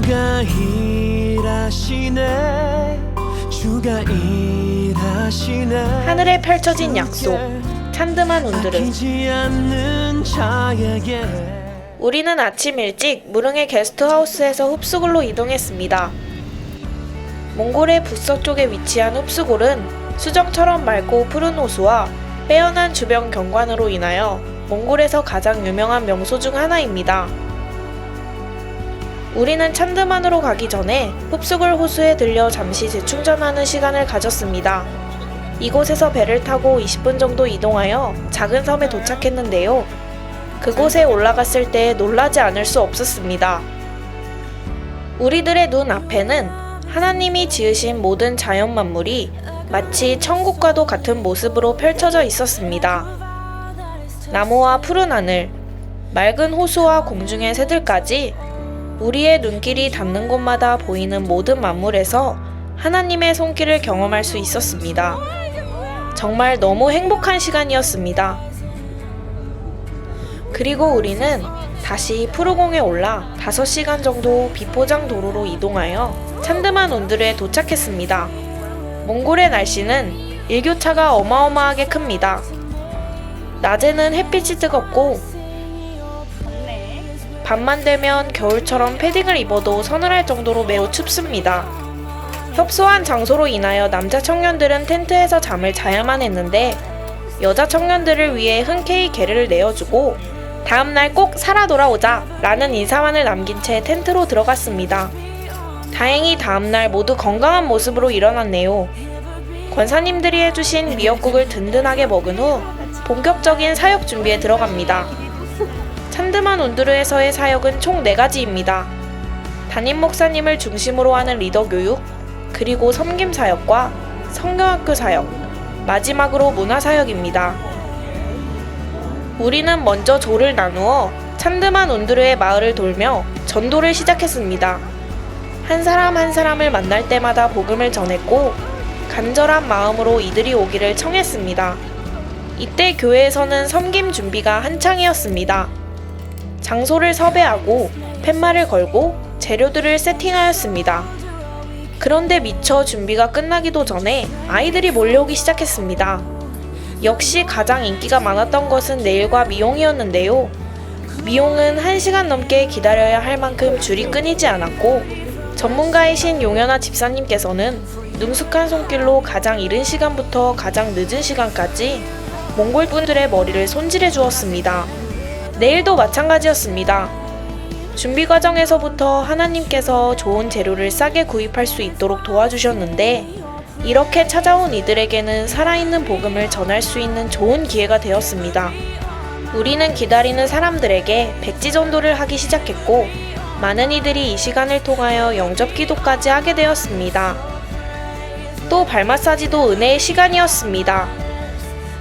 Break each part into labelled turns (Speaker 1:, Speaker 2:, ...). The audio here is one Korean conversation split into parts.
Speaker 1: 주가 일하시네 주가 일하시네
Speaker 2: 하늘에 펼쳐진 약속, 찬드만 운드르.
Speaker 1: 아끼지 않는 자에게
Speaker 2: 우리는 아침 일찍 무릉의 게스트하우스에서 흡수골로 이동했습니다. 몽골의 북서쪽에 위치한 흡수골은 수정처럼 맑고 푸른 호수와 빼어난 주변 경관으로 인하여 몽골에서 가장 유명한 명소 중 하나입니다. 우리는 찬드만으로 가기 전에 흡수골 호수에 들려 잠시 재충전하는 시간을 가졌습니다. 이곳에서 배를 타고 20분 정도 이동하여 작은 섬에 도착했는데요. 그곳에 올라갔을 때 놀라지 않을 수 없었습니다. 우리들의 눈 앞에는 하나님이 지으신 모든 자연 만물이 마치 천국과도 같은 모습으로 펼쳐져 있었습니다. 나무와 푸른 하늘, 맑은 호수와 공중의 새들까지 우리의 눈길이 닿는 곳마다 보이는 모든 만물에서 하나님의 손길을 경험할 수 있었습니다. 정말 너무 행복한 시간이었습니다. 그리고 우리는 다시 푸르공에 올라 5시간 정도 비포장 도로로 이동하여 찬드만 운드르에 도착했습니다. 몽골의 날씨는 일교차가 어마어마하게 큽니다. 낮에는 햇빛이 뜨겁고 밤만 되면 겨울처럼 패딩을 입어도 서늘할 정도로 매우 춥습니다. 협소한 장소로 인하여 남자 청년들은 텐트에서 잠을 자야만 했는데 여자 청년들을 위해 흔쾌히 게르를 내어주고 다음날 꼭 살아 돌아오자 라는 인사만을 남긴 채 텐트로 들어갔습니다. 다행히 다음날 모두 건강한 모습으로 일어났네요. 권사님들이 해주신 미역국을 든든하게 먹은 후 본격적인 사역 준비에 들어갑니다. 찬드만 운드르에서의 사역은 총 4가지입니다. 담임 목사님을 중심으로 하는 리더 교육, 그리고 섬김 사역과 성경학교 사역, 마지막으로 문화 사역입니다. 우리는 먼저 조를 나누어 찬드만 운드르의 마을을 돌며 전도를 시작했습니다. 한 사람 한 사람을 만날 때마다 복음을 전했고 간절한 마음으로 이들이 오기를 청했습니다. 이때 교회에서는 섬김 준비가 한창이었습니다. 장소를 섭외하고 팻말을 걸고 재료들을 세팅하였습니다. 그런데 미처 준비가 끝나기도 전에 아이들이 몰려오기 시작했습니다. 역시 가장 인기가 많았던 것은 네일과 미용이었는데요. 미용은 1시간 넘게 기다려야 할 만큼 줄이 끊이지 않았고 전문가이신 용연아 집사님께서는 능숙한 손길로 가장 이른 시간부터 가장 늦은 시간까지 몽골 분들의 머리를 손질해 주었습니다. 네일도 마찬가지였습니다. 준비 과정에서부터 하나님께서 좋은 재료를 싸게 구입할 수 있도록 도와주셨는데 이렇게 찾아온 이들에게는 살아있는 복음을 전할 수 있는 좋은 기회가 되었습니다. 우리는 기다리는 사람들에게 백지 전도를 하기 시작했고 많은 이들이 이 시간을 통하여 영접 기도까지 하게 되었습니다. 또 발 마사지도 은혜의 시간이었습니다.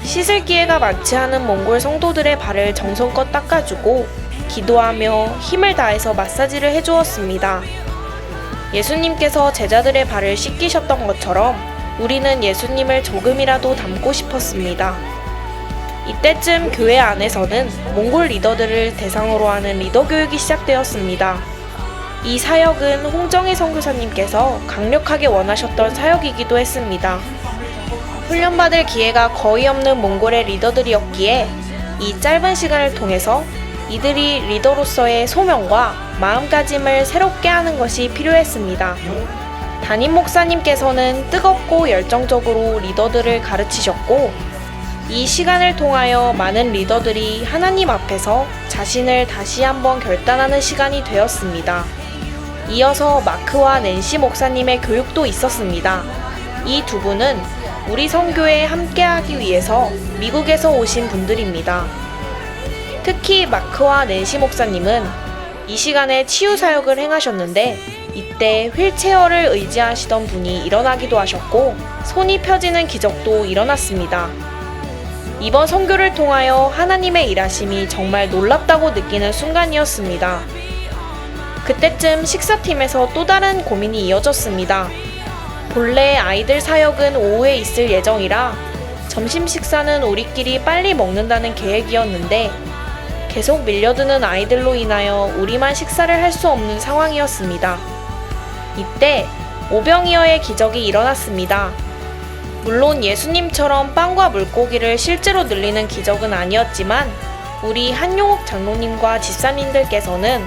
Speaker 2: 씻을 기회가 많지 않은 몽골 성도들의 발을 정성껏 닦아주고 기도하며 힘을 다해서 마사지를 해주었습니다. 예수님께서 제자들의 발을 씻기셨던 것처럼 우리는 예수님을 조금이라도 닮고 싶었습니다. 이때쯤 교회 안에서는 몽골 리더들을 대상으로 하는 리더 교육이 시작되었습니다. 이 사역은 홍정희 선교사님께서 강력하게 원하셨던 사역이기도 했습니다. 훈련받을 기회가 거의 없는 몽골의 리더들이었기에 이 짧은 시간을 통해서 이들이 리더로서의 소명과 마음가짐을 새롭게 하는 것이 필요했습니다. 담임 목사님께서는 뜨겁고 열정적으로 리더들을 가르치셨고 이 시간을 통하여 많은 리더들이 하나님 앞에서 자신을 다시 한번 결단하는 시간이 되었습니다. 이어서 마크와 낸시 목사님의 교육도 있었습니다. 이 두 분은 우리 선교에 함께하기 위해서 미국에서 오신 분들입니다. 특히 마크와 낸시 목사님은 이 시간에 치유 사역을 행하셨는데 이때 휠체어를 의지하시던 분이 일어나기도 하셨고 손이 펴지는 기적도 일어났습니다. 이번 선교를 통하여 하나님의 일하심이 정말 놀랍다고 느끼는 순간이었습니다. 그때쯤 식사팀에서 또 다른 고민이 이어졌습니다. 본래 아이들 사역은 오후에 있을 예정이라 점심 식사는 우리끼리 빨리 먹는다는 계획이었는데 계속 밀려드는 아이들로 인하여 우리만 식사를 할 수 없는 상황이었습니다. 이때 오병이어의 기적이 일어났습니다. 물론 예수님처럼 빵과 물고기를 실제로 늘리는 기적은 아니었지만 우리 한용옥 장로님과 집사님들께서는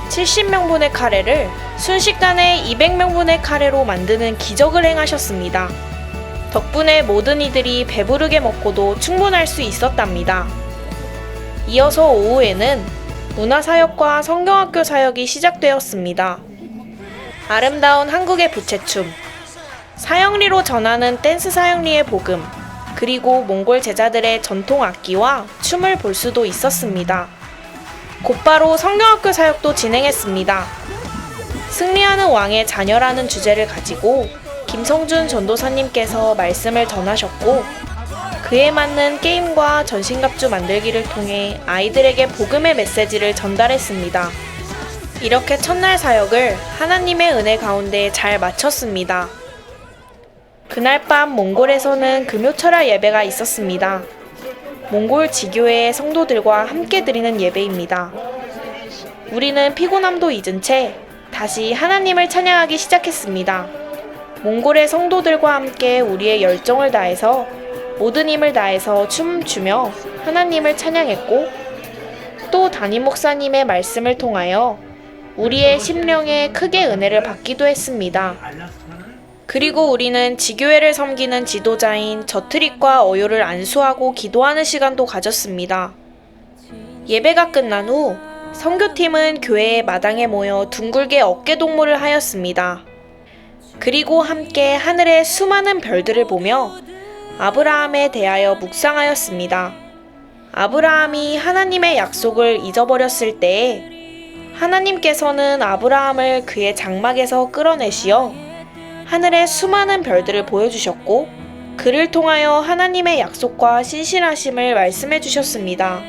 Speaker 2: 70명분의 카레를 순식간에 200명분의 카레로 만드는 기적을 행하셨습니다. 덕분에 모든 이들이 배부르게 먹고도 충분할 수 있었답니다. 이어서 오후에는 문화사역과 성경학교 사역이 시작되었습니다. 아름다운 한국의 부채춤, 사형리로 전하는 댄스 사형리의 복음, 그리고 몽골 제자들의 전통 악기와 춤을 볼 수도 있었습니다. 곧바로 성경학교 사역도 진행했습니다. 승리하는 왕의 자녀라는 주제를 가지고 김성준 전도사님께서 말씀을 전하셨고, 그에 맞는 게임과 전신갑주 만들기를 통해 아이들에게 복음의 메시지를 전달했습니다. 이렇게 첫날 사역을 하나님의 은혜 가운데 잘 마쳤습니다. 그날 밤 몽골에서는 금요철야 예배가 있었습니다. 몽골 지교회의 성도들과 함께 드리는 예배입니다. 우리는 피곤함도 잊은 채 다시 하나님을 찬양하기 시작했습니다. 몽골의 성도들과 함께 우리의 열정을 다해서 모든 힘을 다해서 춤추며 하나님을 찬양했고, 또 담임 목사님의 말씀을 통하여 우리의 심령에 크게 은혜를 받기도 했습니다. 그리고 우리는 지교회를 섬기는 지도자인 저트릭과 어요를 안수하고 기도하는 시간도 가졌습니다. 예배가 끝난 후 선교팀은 교회의 마당에 모여 둥글게 어깨동무를 하였습니다. 그리고 함께 하늘의 수많은 별들을 보며 아브라함에 대하여 묵상하였습니다. 아브라함이 하나님의 약속을 잊어버렸을 때에 하나님께서는 아브라함을 그의 장막에서 끌어내시어 하늘의 수많은 별들을 보여주셨고, 그를 통하여 하나님의 약속과 신실하심을 말씀해 주셨습니다.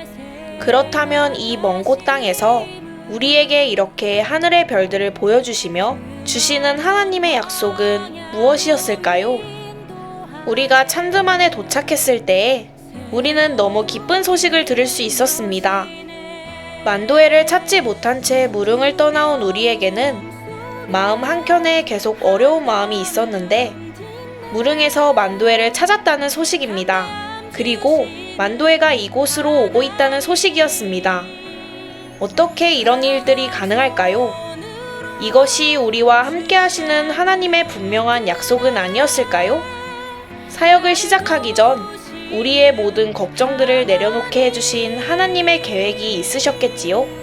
Speaker 2: 그렇다면 이 먼 곳 땅에서 우리에게 이렇게 하늘의 별들을 보여주시며 주시는 하나님의 약속은 무엇이었을까요? 우리가 찬드만에 도착했을 때에 우리는 너무 기쁜 소식을 들을 수 있었습니다. 만도해를 찾지 못한 채 무릉을 떠나온 우리에게는 마음 한켠에 계속 어려운 마음이 있었는데, 무릉에서 만도해를 찾았다는 소식입니다. 그리고 만도해가 이곳으로 오고 있다는 소식이었습니다. 어떻게 이런 일들이 가능할까요? 이것이 우리와 함께 하시는 하나님의 분명한 약속은 아니었을까요? 사역을 시작하기 전 우리의 모든 걱정들을 내려놓게 해주신 하나님의 계획이 있으셨겠지요?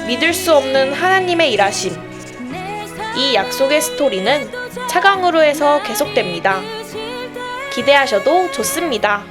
Speaker 2: 믿을 수 없는 하나님의 일하심. 이 약속의 스토리는 차강으로 해서 계속됩니다. 기대하셔도 좋습니다.